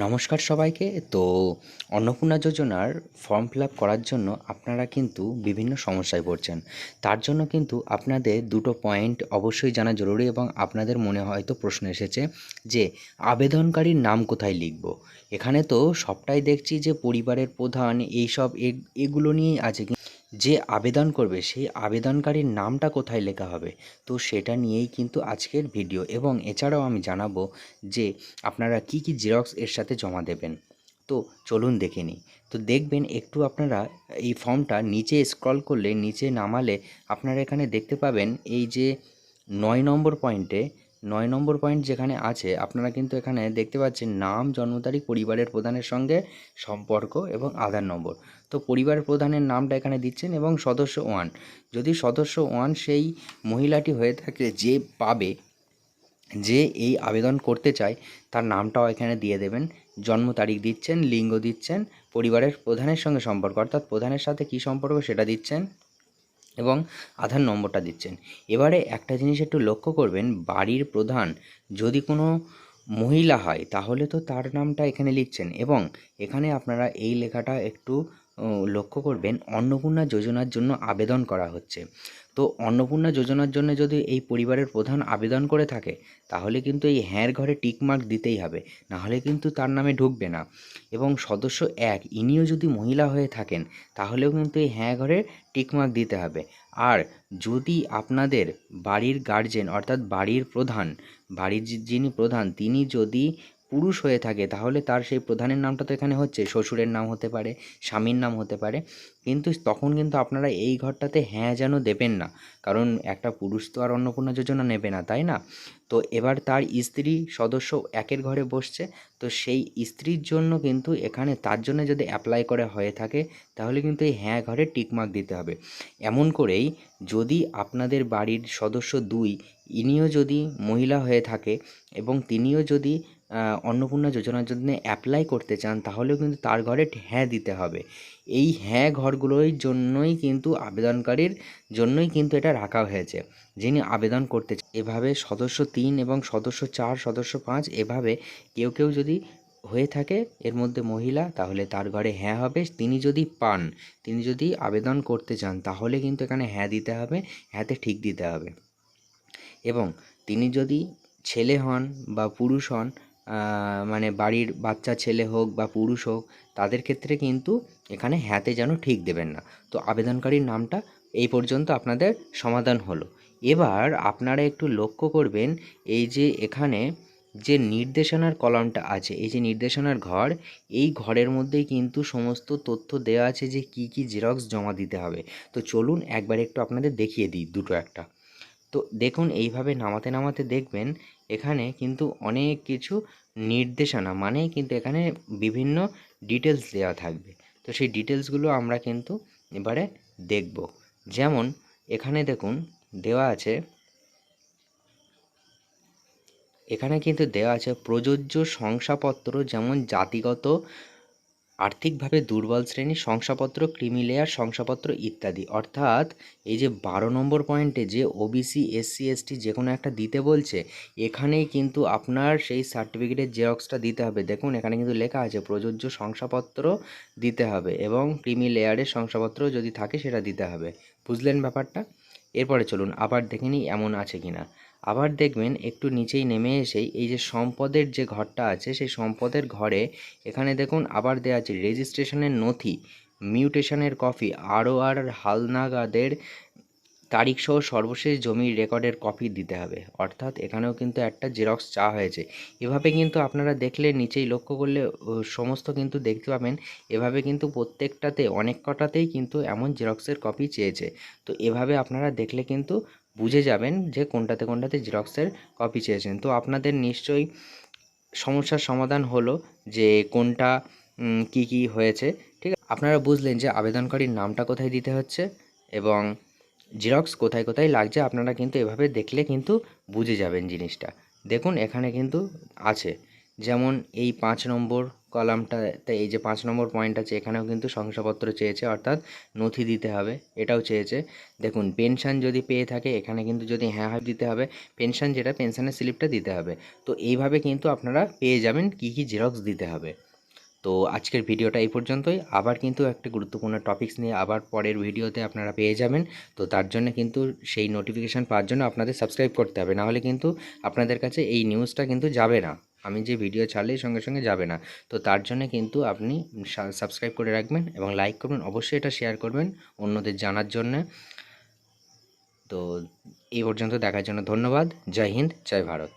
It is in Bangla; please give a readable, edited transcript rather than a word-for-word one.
নমস্কার সবাইকে। তো অন্নপূর্ণা যোজনার ফর্ম ফিল আপ করার জন্য আপনারা কিন্তু বিভিন্ন সমস্যায় পড়ছেন। তার জন্য কিন্তু আপনাদের দুটো পয়েন্ট অবশ্যই জানা জরুরি এবং আপনাদের মনে হয়তো প্রশ্ন এসেছে যে আবেদনকারীর নাম কোথায় লিখব। এখানে তো সবটাই দেখছি যে পরিবারের প্রধান এইসব এগুলো নিয়েই আছে, যে আবেদন করবে সেই আবেদনকারীর নামটা কোথায় লেখা হবে। তো সেটা নিয়েই কিন্তু আজকের ভিডিও, এবং এছাড়াও আমি জানাবো যে আপনারা কি কি জেরক্স এর সাথে জমা দেবেন। তো চলুন দেখে নিই। তো দেখবেন একটু আপনারা এই ফর্মটা নিচে স্ক্রল করলে, নিচে নামালে আপনারা এখানে দেখতে পাবেন এই যে ৯ নম্বর পয়েন্ট যেখানে আছে, আপনারা কিন্তু এখানে দেখতে পাচ্ছেন নাম, জন্ম তারিখ, পরিবারের প্রধানের সঙ্গে সম্পর্ক এবং আধার নম্বর। তো পরিবারের প্রধানের নামটা এখানে দিচ্ছেন এবং সদস্য 1, যদি সদস্য 1 সেই মহিলাটি হয়ে থাকে যে পাবে, যে এই আবেদন করতে চায়, তার নামটাও এখানে দিয়ে দেবেন। জন্ম তারিখ দিচ্ছেন, লিঙ্গ দিচ্ছেন, পরিবারের প্রধানের সঙ্গে সম্পর্ক অর্থাৎ প্রধানের সাথে কী সম্পর্ক সেটা দিচ্ছেন এবং আধার নম্বরটা দিচ্ছেন। এবারে একটা জিনিস একটু লক্ষ্য করবেন, বাড়ির প্রধান যদি কোনো মহিলা হয় তাহলে তো তার নামটা এখানে লিখছেন, এবং এখানে আপনারা এই লেখাটা একটু লক্ষ্য করবেন, অন্নপূর্ণা যোজনার জন্য আবেদন করা হচ্ছে। তো অন্নপূর্ণা যোজনার জন্য যদি এই পরিবারের প্রধান আবেদন করে থাকে তাহলে কিন্তু এই হ্যাঁর ঘরে টিকমার্ক দিতেই হবে, নাহলে কিন্তু তার নামে ঢুকবে না। এবং সদস্য 1 ইনিও যদি মহিলা হয়ে থাকেন তাহলেও কিন্তু এই হ্যাঁ ঘরে টিকমার্ক দিতে হবে। আর যদি আপনাদের বাড়ির গার্জেন অর্থাৎ বাড়ির প্রধান, বাড়ির যিনি প্রধান তিনি যদি পুরুষ হয়ে থাকে তাহলে তার সেই প্রধানের নামটা তো এখানে হচ্ছে, শ্বশুরের নাম হতে পারে, স্বামীর নাম হতে পারে, কিন্তু তখন কিন্তু আপনারা এই ঘরটাতে হ্যাঁ যেন দেবেন না, কারণ একটা পুরুষ তো আর অন্নপূর্ণা যোজনা নেবে না, তাই না? তো এবার তার স্ত্রী সদস্য 1-এর ঘরে বসছে, তো সেই স্ত্রীর জন্য কিন্তু এখানে তার জন্য যদি অ্যাপ্লাই করা হয়ে থাকে তাহলে কিন্তু এই হ্যাঁ ঘরে টিকমার্ক দিতে হবে। এমন করেই যদি আপনাদের বাড়ির সদস্য 2 ইনিও যদি মহিলা হয়ে থাকে এবং তিনিও যদি অন্নপূর্ণা যোজনার জন্য অ্যাপ্লাই করতে চান তাহলেও কিন্তু তার ঘরে হ্যাঁ দিতে হবে। এই হ্যাঁ ঘরগুলোর জন্যই কিন্তু আবেদনকারীর জন্যই কিন্তু এটা রাখা হয়েছে, যিনি আবেদন করতে এভাবে সদস্য 3 এবং সদস্য 4, সদস্য 5 এভাবে কেউ কেউ যদি হয়ে থাকে এর মধ্যে মহিলা, তাহলে তার ঘরে হ্যাঁ হবে। তিনি যদি পান, তিনি যদি আবেদন করতে চান তাহলে কিন্তু এখানে হ্যাঁ দিতে হবে, হ্যাঁতে ঠিক দিতে হবে। এবং তিনি যদি ছেলে হন বা পুরুষ হন, মানে বাড়ির বাচ্চা ছেলে হোক বা পুরুষ হোক, তাদের ক্ষেত্রে কিন্তু এখানে হ্যাঁতে যেন ঠিক দেবেন না। তো আবেদনকারীর নামটা এই পর্যন্ত আপনাদের সমাধান হলো। এবার আপনারা একটু লক্ষ্য করবেন, এই যে এখানে যে নির্দেশনার কলামটা আছে, এই যে নির্দেশনার ঘর, এই ঘরের মধ্যেই কিন্তু সমস্ত তথ্য দেওয়া আছে যে কি কি জেরক্স জমা দিতে হবে। তো চলুন একবার একটু আপনাদের দেখিয়ে দিই দুটো একটা। তো দেখুন এইভাবে নামাতে নামাতে দেখবেন এখানে কিন্তু অনেক কিছু নির্দেশনা, মানে কিন্তু এখানে বিভিন্ন ডিটেলস দেওয়া থাকবে। তো সেই ডিটেলসগুলো আমরা কিন্তু এবারে দেখব। যেমন এখানে দেখুন দেওয়া আছে, এখানে কিন্তু দেওয়া আছে প্রযোজ্য শংসাপত্র, যেমন জাতিগত, আর্থিকভাবে দুর্বল শ্রেণীর শংসাপত্র, ক্রিমি লেয়ার শংসাপত্র ইত্যাদি। অর্থাৎ এই যে 12 নম্বর পয়েন্টে যে ওবিসি, এসসি, এসটি যে কোনো একটা দিতে বলছে, এখানেই কিন্তু আপনার সেই সার্টিফিকেটের জেরক্সটা দিতে হবে। দেখুন এখানে কিন্তু লেখা আছে প্রযোজ্য শংসাপত্র দিতে হবে এবং ক্রিমি লেয়ারের শংসাপত্র যদি থাকে সেটা দিতে হবে। বুঝলেন ব্যাপারটা? এরপরে চলুন আবার দেখে নিই এমন আছে কি না। আবার দেখবেন একটু নিচেই নেমে এসেই এই যে সম্পদের যে ঘরটা আছে, সেই সম্পদের ঘরে এখানে দেখুন আবার দেওয়া আছে রেজিস্ট্রেশনের নথি, মিউটেশনের কপি, আর হালনাগাদের তারিখসহ সর্বশেষ জমির রেকর্ডের কপি দিতে হবে। অর্থাৎ এখানেও কিন্তু একটা জেরক্স চাওয়া হয়েছে। এভাবে কিন্তু আপনারা দেখলে নিচেই লক্ষ্য করলে সমস্ত কিন্তু দেখতে পাবেন, এভাবে কিন্তু প্রত্যেকটাতে অনেক কটাতেই কিন্তু এমন জেরক্সের কপি চেয়েছে। তো এভাবে আপনারা দেখলে কিন্তু বুঝে যাবেন যে কোনটাতে কোনটাতে জেরক্সের কপি চেয়েছেন। তো আপনাদের নিশ্চয়ই সমস্যার সমাধান হলো যে কোনটা কি কি হয়েছে। ঠিক আছে, আপনারা বুঝলেন যে আবেদনকারীর নামটা কোথায় দিতে হচ্ছে এবং জেরক্স কোথায় কোথায় লাগছে। আপনারা কিন্তু এভাবে দেখলে কিন্তু বুঝে যাবেন জিনিসটা। দেখুন এখানে কিন্তু আছে, যেমন এই 5 নম্বর কলামটাতে এই যে 5 নম্বর পয়েন্ট আছে, এখানেও কিন্তু শংসাপত্র চেয়েছে, অর্থাৎ নথি দিতে হবে, এটাও চেয়েছে। দেখুন পেনশন যদি পেয়ে থাকে, এখানে কিন্তু যদি হ্যাঁ হয় দিতে হবে, পেনশন যেটা পেনশনের স্লিপটা দিতে হবে। তো এইভাবে কিন্তু আপনারা পেয়ে যাবেন কী কী জেরক্স দিতে হবে। তো আজকের ভিডিওটা এই পর্যন্তই। আবার কিন্তু একটা গুরুত্বপূর্ণ টপিকস নিয়ে আবার পরের ভিডিওতে আপনারা পেয়ে যাবেন। তো তার জন্য কিন্তু সেই নোটিফিকেশান পাওয়ার জন্য আপনাদের সাবস্ক্রাইব করতে হবে, নাহলে কিন্তু আপনাদের কাছে এই নিউজটা কিন্তু যাবে না, আমি যে ভিডিও ছাড়লেই সঙ্গে সঙ্গে যাবে না। তো তার জন্য কিন্তু আপনি সাবস্ক্রাইব করে রাখবেন এবং লাইক করবেন, অবশ্যই এটা শেয়ার করবেন অন্যদের জানার জন্যে। তো এই পর্যন্ত দেখার জন্য ধন্যবাদ। জয় হিন্দ, জয় ভারত।